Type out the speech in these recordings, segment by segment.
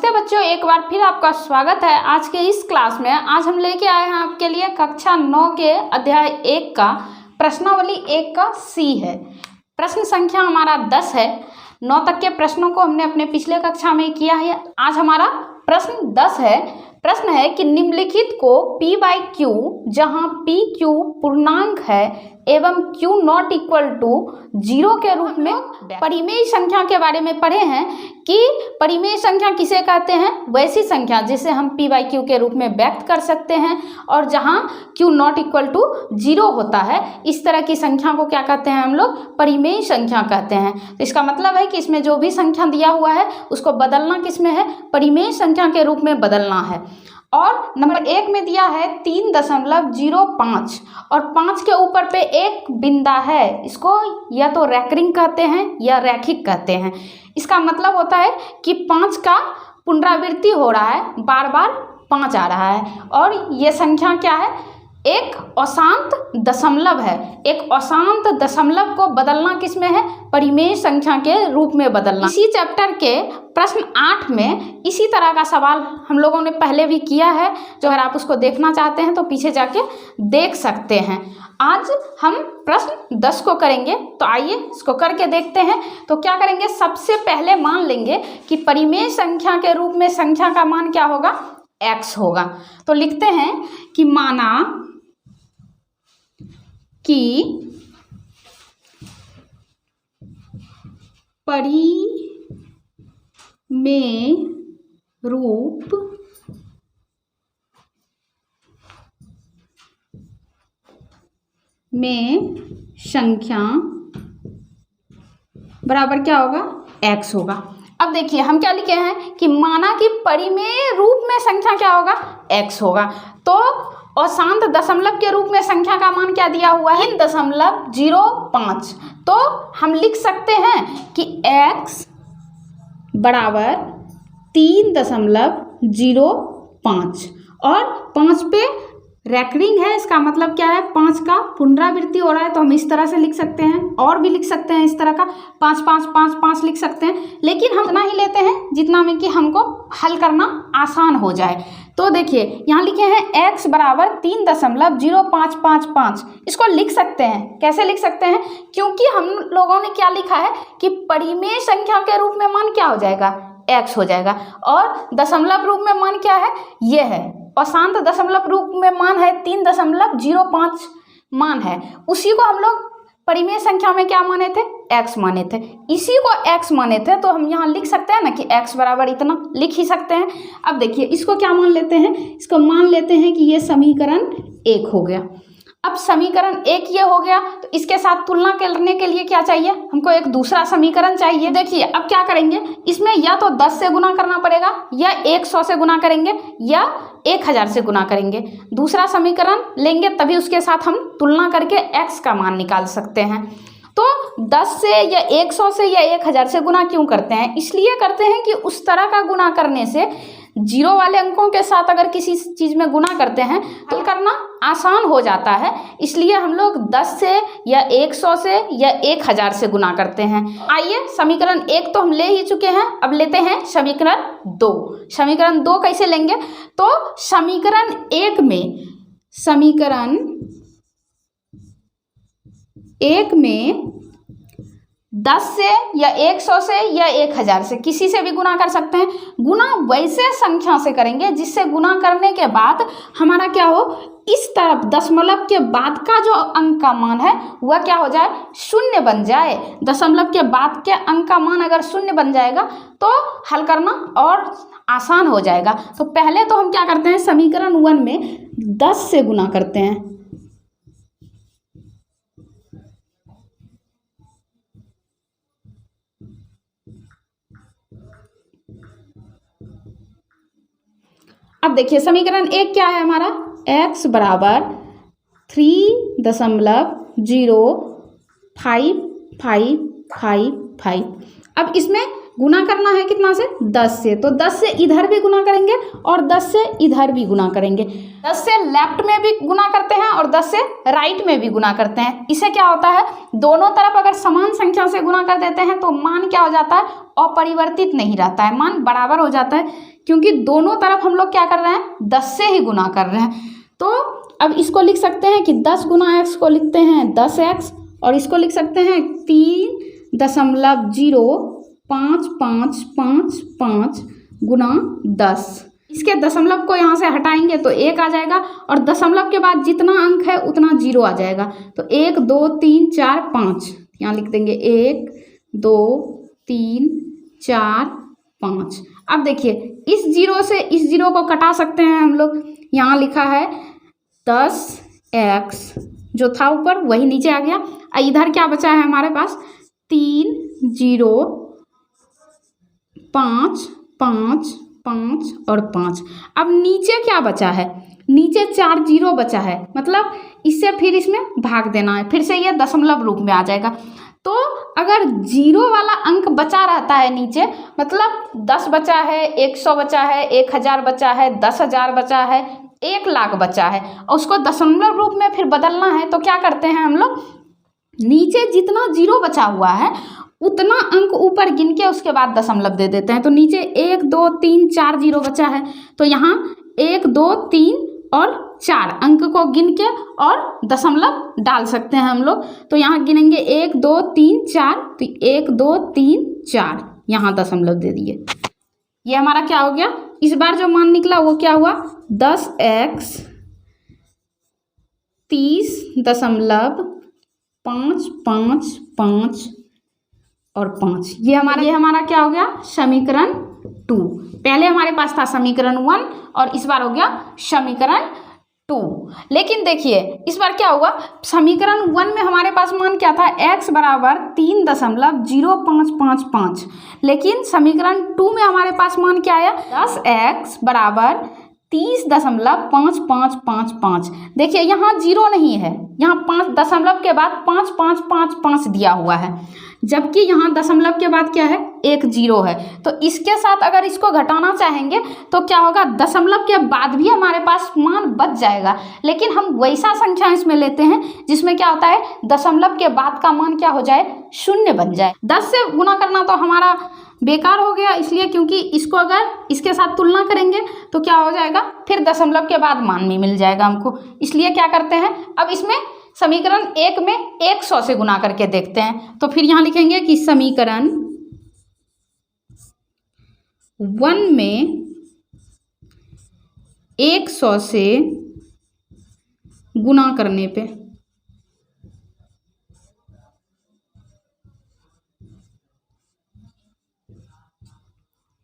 नमस्ते बच्चों, एक बार फिर आपका स्वागत है आज के इस क्लास में। आज हम लेके आए हैं आपके लिए कक्षा 9 के अध्याय 1 का प्रश्नावली 1 का सी है। प्रश्न संख्या हमारा 10 है। 9 तक के प्रश्नों को हमने अपने पिछले कक्षा में किया है। आज हमारा प्रश्न 10 है। प्रश्न है कि निम्नलिखित को P बाई Q, जहाँ P Q पूर्णांक है एवं Q नॉट इक्वल टू 0 के रूप में परिमेय संख्या के बारे में पढ़े हैं कि परिमेय संख्या किसे कहते हैं। वैसी संख्या जिसे हम P बाई Q के रूप में व्यक्त कर सकते हैं और जहाँ Q नॉट इक्वल टू 0 होता है, इस तरह की संख्या को क्या कहते हैं हम लोग, परिमेय संख्या कहते हैं। तो इसका मतलब है कि इसमें जो भी संख्या दिया हुआ है उसको बदलना किस में है, परिमेय संख्या के रूप में बदलना है। और नंबर 1 में दिया है 3.05 और 5 के ऊपर पे एक बिंदा है, इसको या तो रैकरिंग कहते हैं या रैखिक कहते हैं। इसका मतलब होता है कि 5 का पुनरावृत्ति हो रहा है, बार बार 5 आ रहा है और ये संख्या क्या है, एक अशांत दशमलव है। एक अशांत दशमलव को बदलना किस में है, परिमेय संख्या के रूप में बदलना। इसी चैप्टर के प्रश्न 8 में इसी तरह का सवाल हम लोगों ने पहले भी किया है, जो अगर आप उसको देखना चाहते हैं तो पीछे जाके देख सकते हैं। आज हम प्रश्न 10 को करेंगे, तो आइए इसको करके देखते हैं। तो क्या करेंगे, सबसे पहले मान लेंगे कि परिमेय संख्या के रूप में संख्या का मान क्या होगा, x होगा। तो लिखते हैं कि माना कि परिमेय रूप में संख्या बराबर क्या होगा, x होगा। अब देखिए हम क्या लिखे हैं कि माना कि परिमेय रूप में संख्या क्या होगा, x होगा। तो अशांत दशमलव के रूप में संख्या का मान क्या दिया हुआ है, 3.05। तो हम लिख सकते हैं कि x बराबर 3.05 और 5 पे रैकरिंग है। इसका मतलब क्या है, 5 का पुनरावृत्ति हो रहा है, तो हम इस तरह से लिख सकते हैं और भी लिख सकते हैं इस तरह का 5 5 5 5 लिख सकते हैं। लेकिन हम इतना ही लेते हैं जितना में कि हमको हल करना आसान हो जाए। तो देखिए यहाँ लिखे हैं x बराबर 3.0555। इसको लिख सकते हैं, कैसे लिख सकते हैं, क्योंकि हम लोगों ने क्या लिखा है कि परिमेय संख्या के रूप में मान क्या हो जाएगा, x हो जाएगा और दशमलव रूप में मान क्या है, ये है। अशांत दशमलव रूप में मान है 3.05 मान है, उसी को हम लोग परिमेय संख्या में क्या माने थे, x माने थे। इसी को x माने थे तो हम यहाँ लिख सकते हैं ना कि x बराबर इतना लिख ही सकते हैं। अब देखिए इसको क्या मान लेते हैं, इसको मान लेते हैं कि ये समीकरण 1 हो गया। अब समीकरण 1 ये हो गया, तो इसके साथ तुलना करने के लिए क्या चाहिए, हमको एक दूसरा समीकरण चाहिए। देखिए अब क्या करेंगे, इसमें या तो 10 से गुना करना पड़ेगा या 100 से गुना करेंगे या 1000 से गुना करेंगे। दूसरा समीकरण लेंगे तभी उसके साथ हम तुलना करके x का मान निकाल सकते हैं। तो 10 से या 100 से या 1000 से गुना क्यों करते हैं, इसलिए करते हैं कि उस तरह का गुना करने से 0 वाले अंकों के साथ अगर किसी चीज़ में गुना करते हैं तो करना आसान हो जाता है। इसलिए हम लोग 10 से या 100 से या 1000 से गुना करते हैं। आइए समीकरण 1 तो हम ले ही चुके हैं, अब लेते हैं समीकरण 2। समीकरण 2 कैसे लेंगे, तो समीकरण 1 में 10 से या 100 से या 1000 से किसी से भी गुना कर सकते हैं। गुना वैसे संख्या से करेंगे जिससे गुना करने के बाद हमारा क्या हो, इस तरफ दशमलव के बाद का जो अंक का मान है वह क्या हो जाए, शून्य बन जाए। दशमलव के बाद के अंक का मान अगर शून्य बन जाएगा तो हल करना और आसान हो जाएगा। तो पहले तो हम क्या करते हैं, समीकरण 1 में 10 से गुना करते हैं। अब देखिए समीकरण 1 क्या है हमारा, x बराबर 3.0555। अब इसमें गुना करना है कितना से, 10 से, तो 10 से इधर भी गुना करेंगे और 10 से इधर भी गुना करेंगे। 10 से लेफ्ट में भी गुना करते हैं और 10 से राइट में भी गुना करते हैं। इससे क्या होता है, दोनों तरफ अगर समान संख्या से गुना कर देते हैं तो मान क्या हो जाता है, अपरिवर्तित नहीं रहता है, मान बराबर हो जाता है, क्योंकि दोनों तरफ हम लोग क्या कर रहे हैं, 10 से ही गुना कर रहे हैं। तो अब इसको लिख सकते हैं कि 10 गुना x को लिखते हैं 10x, और इसको लिख सकते हैं 3.0555 गुना 10। इसके दशमलव को यहाँ से हटाएंगे तो 1 आ जाएगा, और दशमलव के बाद जितना अंक है उतना 0 आ जाएगा। तो 1 2 3 4 5 यहाँ लिख देंगे, 1 2 3 4 5। अब देखिए इस 0 से इस 0 को कटा सकते हैं हम लोग। यहाँ लिखा है 10x, जो था ऊपर वही नीचे आ गया। इधर क्या बचा है हमारे पास, 3 0 5 5 5 और 5। अब नीचे क्या बचा है, नीचे 4 0 बचा है, मतलब इससे फिर इसमें भाग देना है, फिर से ये दशमलव रूप में आ जाएगा। तो अगर 0 वाला अंक बचा रहता है नीचे, मतलब 10 बचा है, 100 बचा है, 1000 बचा है, 10,000 बचा है, 1 लाख बचा है, और उसको दशमलव रूप में फिर बदलना है, तो क्या करते हैं हम लोग, नीचे जितना 0 बचा हुआ है उतना अंक ऊपर गिन के उसके बाद दशमलव दे देते हैं। तो नीचे 1 2 3 4 0 बचा है, तो यहाँ 1 2 3 और 4 अंक को गिन के और दशमलव डाल सकते हैं हम लोग। तो यहाँ गिनेंगे 1 2 3 4, तो 1 2 3 4 यहाँ दशमलव दे दिए। ये हमारा क्या हो गया, इस बार जो मान निकला वो क्या हुआ, 10x 30.555 और 5। ये हमारा क्या हो गया, समीकरण 2। पहले हमारे पास था समीकरण 1 और इस बार हो गया समीकरण 2। लेकिन देखिए इस बार क्या हुआ, समीकरण 1 में हमारे पास मान क्या था, x बराबर 3.0555, लेकिन समीकरण 2 में हमारे पास मान क्या आया, 10x बराबर 30.5555। देखिए यहाँ 0 नहीं है, यहाँ 5 दशमलव के बाद 5555 दिया हुआ है, जबकि यहाँ दशमलव के बाद क्या है, 1 0 है। तो इसके साथ अगर इसको घटाना चाहेंगे तो क्या होगा, दशमलव के बाद भी हमारे पास मान बच जाएगा, लेकिन हम वैसा संख्या इसमें लेते हैं जिसमें क्या होता है, दशमलव के बाद का मान क्या हो जाए, 0 बन जाए। 10 से गुना करना तो हमारा बेकार हो गया, इसलिए क्योंकि इसको अगर इसके साथ तुलना करेंगे तो क्या हो जाएगा, फिर दशमलव के बाद मान भी मिल जाएगा हमको। इसलिए क्या करते हैं, अब इसमें समीकरण 1 में 100 से गुना करके देखते हैं। तो फिर यहाँ लिखेंगे कि समीकरण 1 में 100 से गुना करने पे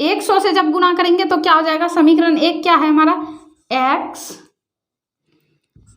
100 से जब गुना करेंगे तो क्या हो जाएगा, समीकरण 1 क्या है हमारा, x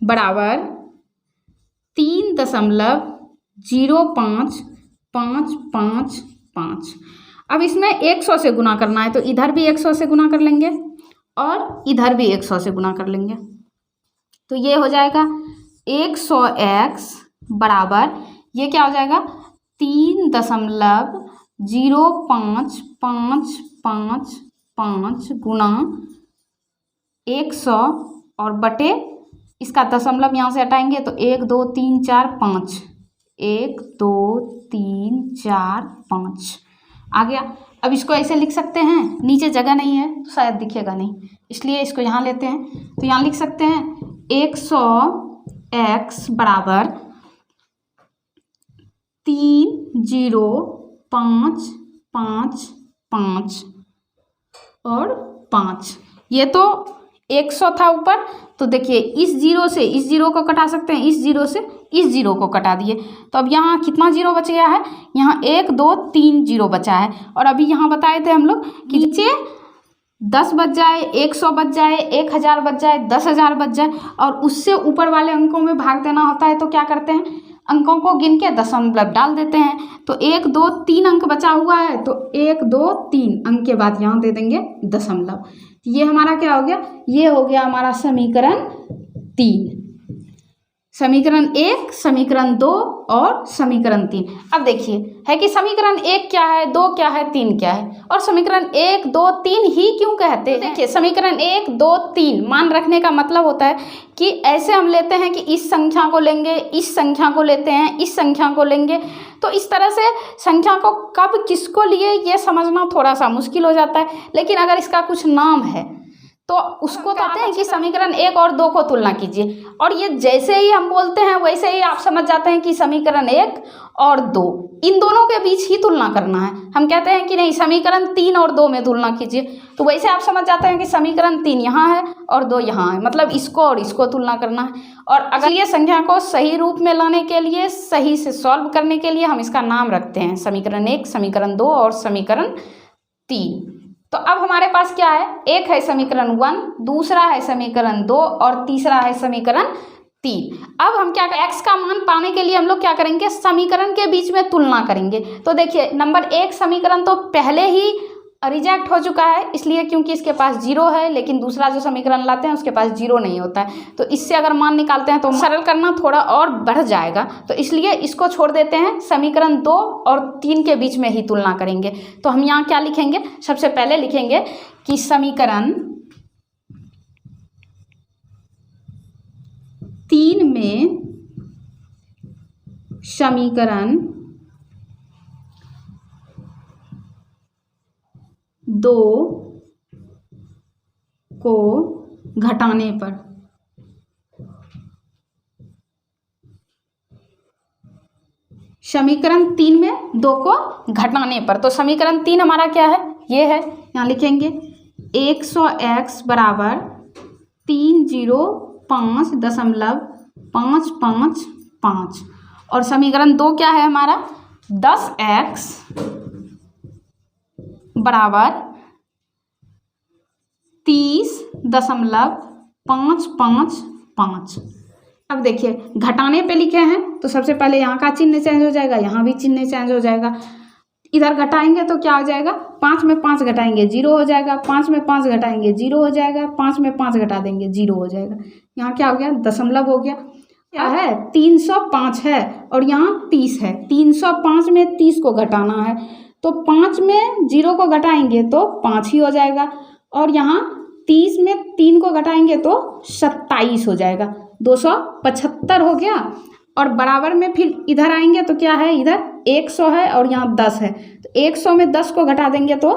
बराबर 3.0555। अब इसमें 100 से गुना करना है, तो इधर भी 100 से गुना कर लेंगे और इधर भी 100 से गुना कर लेंगे। तो ये हो जाएगा 100x बराबर, ये क्या हो जाएगा, 3.0555 गुना 100 और बटे इसका दशमलव यहाँ से हटाएंगे तो 1 2 3 4 5, 1 2 3 4 5 आ गया। अब इसको ऐसे लिख सकते हैं, नीचे जगह नहीं है तो शायद दिखेगा नहीं, इसलिए इसको यहाँ लेते हैं। तो यहाँ लिख सकते हैं 100x बराबर 3.0555 और 5। ये तो 100 था ऊपर, तो देखिए इस 0 से इस 0 को कटा सकते हैं, इस 0 से इस 0 को कटा दिए, तो अब यहाँ कितना 0 बच गया है, यहाँ 1 2 3 0 बचा है। और अभी यहाँ बताए थे हम लोग कि नीचे 10 बच जाए, 100 बच जाए, 1000 बच जाए, 10,000 बच जाए, और उससे ऊपर वाले अंकों में भाग देना होता है, तो क्या करते हैं, अंकों को गिन के दशमलव डाल देते हैं। तो 1 2 3 अंक बचा हुआ है, तो 1 2 3 अंक के बाद यहाँ दे देंगे दशमलव। ये हमारा क्या हो गया, ये हो गया हमारा समीकरण 3। समीकरण 1, समीकरण 2 और समीकरण 3। अब देखिए है कि समीकरण 1 क्या है, 2 क्या है, 3 क्या है, और समीकरण 1, 2, 3 ही क्यों कहते हैं। देखिए समीकरण 1, 2, 3 मान रखने का मतलब होता है कि ऐसे हम लेते हैं कि इस संख्या को लेंगे, इस संख्या को लेते हैं, इस संख्या को लेंगे, तो इस तरह से संख्या को कब किसको लिए ये समझना थोड़ा सा मुश्किल हो जाता है। लेकिन अगर इसका कुछ नाम है तो उसको कहते हैं कि समीकरण 1 और 2 को तुलना कीजिए, और ये जैसे ही हम बोलते हैं वैसे ही आप समझ जाते हैं कि समीकरण 1 और 2 इन दोनों के बीच ही तुलना करना है। हम कहते हैं कि नहीं समीकरण 3 और 2 में तुलना कीजिए, तो वैसे आप समझ जाते हैं कि समीकरण 3 यहाँ है और 2 यहाँ है, मतलब इसको और इसको तुलना करना है। और अगर ये संख्या को सही रूप में लाने के लिए, सही से सॉल्व करने के लिए हम इसका नाम रखते हैं समीकरण 1, समीकरण 2 और समीकरण 3। तो अब हमारे पास क्या है, एक है समीकरण 1, दूसरा है समीकरण 2 और तीसरा है समीकरण 3। अब हम क्या करें, x का मान पाने के लिए हम लोग क्या करेंगे, समीकरण के बीच में तुलना करेंगे। तो देखिए नंबर 1 समीकरण तो पहले ही रिजेक्ट हो चुका है, इसलिए क्योंकि इसके पास 0 है, लेकिन दूसरा जो समीकरण लाते हैं उसके पास 0 नहीं होता है, तो इससे अगर मान निकालते हैं तो सरल करना थोड़ा और बढ़ जाएगा, तो इसलिए इसको छोड़ देते हैं। समीकरण 2 और 3 के बीच में ही तुलना करेंगे। तो हम यहाँ क्या लिखेंगे, सबसे पहले लिखेंगे कि समीकरण 3 में समीकरण 2 को घटाने पर समीकरण 3 में 2 को घटाने पर, तो समीकरण 3 हमारा क्या है, ये है, यहाँ लिखेंगे 100x बराबर 305.555 और समीकरण 2 क्या है हमारा 10x बराबर 30.555। अब देखिए घटाने पे लिखे हैं तो सबसे पहले यहाँ का चिन्ह चेंज हो जाएगा, यहाँ भी चिन्ह चेंज हो जाएगा। इधर घटाएंगे तो क्या हो जाएगा, 5 में 5 घटाएंगे 0 हो जाएगा, 5 में 5 घटाएंगे 0 हो जाएगा, 5 में 5 घटा देंगे 0 हो जाएगा। यहाँ क्या हो गया, दशमलव हो गया। क्या है 305 है और यहाँ 30 है, 305 में 30 को घटाना है, तो 5 में 0 को घटाएंगे तो 5 ही हो जाएगा, और यहाँ 30 में 3 को घटाएंगे तो 27 हो जाएगा, 275 हो गया। और बराबर में फिर इधर आएंगे तो क्या है, इधर 100 है और यहाँ 10 है, तो 100 में 10 को घटा देंगे तो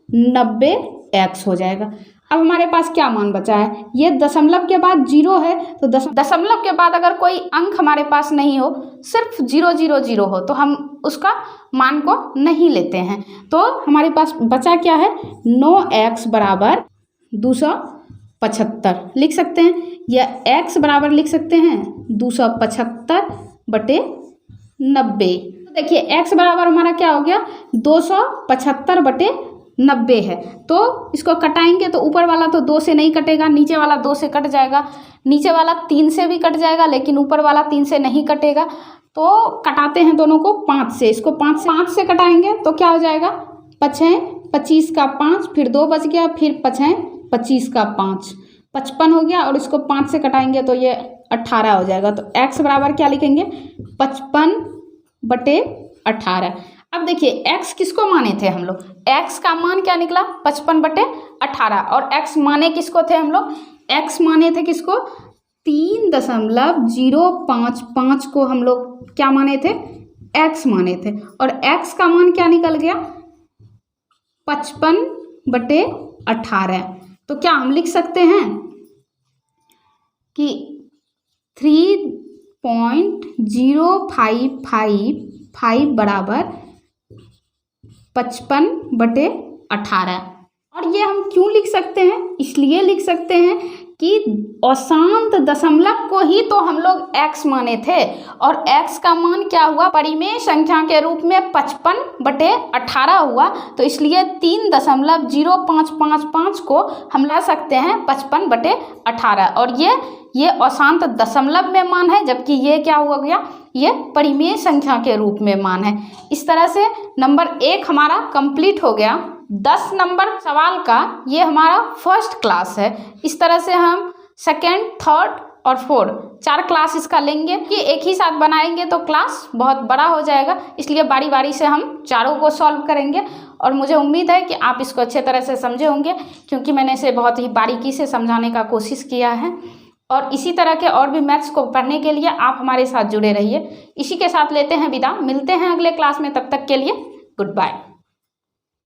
90x हो जाएगा। अब हमारे पास क्या मान बचा है, ये दशमलव के बाद 0 है, तो दशमलव के बाद अगर कोई अंक हमारे पास नहीं हो, सिर्फ 000 हो, तो हम उसका मान को नहीं लेते हैं। तो हमारे पास बचा क्या है, 9x बराबर 275 लिख सकते हैं, या x बराबर लिख सकते हैं 275/90। देखिए x बराबर हमारा क्या हो गया, 275/90 है, तो इसको कटाएंगे तो ऊपर वाला तो 2 से नहीं कटेगा, नीचे वाला 2 से कट जाएगा, नीचे वाला 3 से भी कट जाएगा, लेकिन ऊपर वाला 3 से नहीं कटेगा, तो कटाते हैं दोनों को 5 से। इसको 5 से कटाएंगे तो क्या हो जाएगा, 5 25 का 5, फिर 2 बच गया, फिर 5 25 का 5 55 हो गया, और इसको 5 से कटाएंगे तो ये 18 हो जाएगा। तो x बराबर क्या लिखेंगे, 55/18। अब देखिए x किसको माने थे हम लोग, x का मान क्या निकला 55/18, और x माने किसको थे हम लोग, x माने थे किसको 3.055 को हम लोग क्या माने थे, x माने थे, और x का मान क्या निकल गया 55/18। तो क्या हम लिख सकते हैं कि 3.0555 बराबर 55/18। और ये हम क्यों लिख सकते हैं, इसलिए लिख सकते हैं कि अशांत दशमलव को ही तो हम लोग x माने थे, और x का मान क्या हुआ, परिमेय संख्या के रूप में 55/18 हुआ, तो इसलिए 3.0555 को हम ला सकते हैं 55/18, और ये अशांत दशमलव में मान है, जबकि ये क्या हुआ गया, ये परिमेय संख्या के रूप में मान है। इस तरह से नंबर 1 हमारा कंप्लीट हो गया। 10 नंबर सवाल का ये हमारा फर्स्ट क्लास है। इस तरह से हम सेकेंड, थर्ड और 4, 4 क्लास इसका लेंगे कि एक ही साथ बनाएंगे तो क्लास बहुत बड़ा हो जाएगा, इसलिए बारी बारी से हम चारों को सॉल्व करेंगे। और मुझे उम्मीद है कि आप इसको अच्छे तरह से समझे होंगे, क्योंकि मैंने इसे बहुत ही बारीकी से समझाने का कोशिश किया है। और इसी तरह के और भी मैथ्स को पढ़ने के लिए आप हमारे साथ जुड़े रहिए। इसी के साथ लेते हैं विदा, मिलते हैं अगले क्लास में, तब तक के लिए गुड बाय।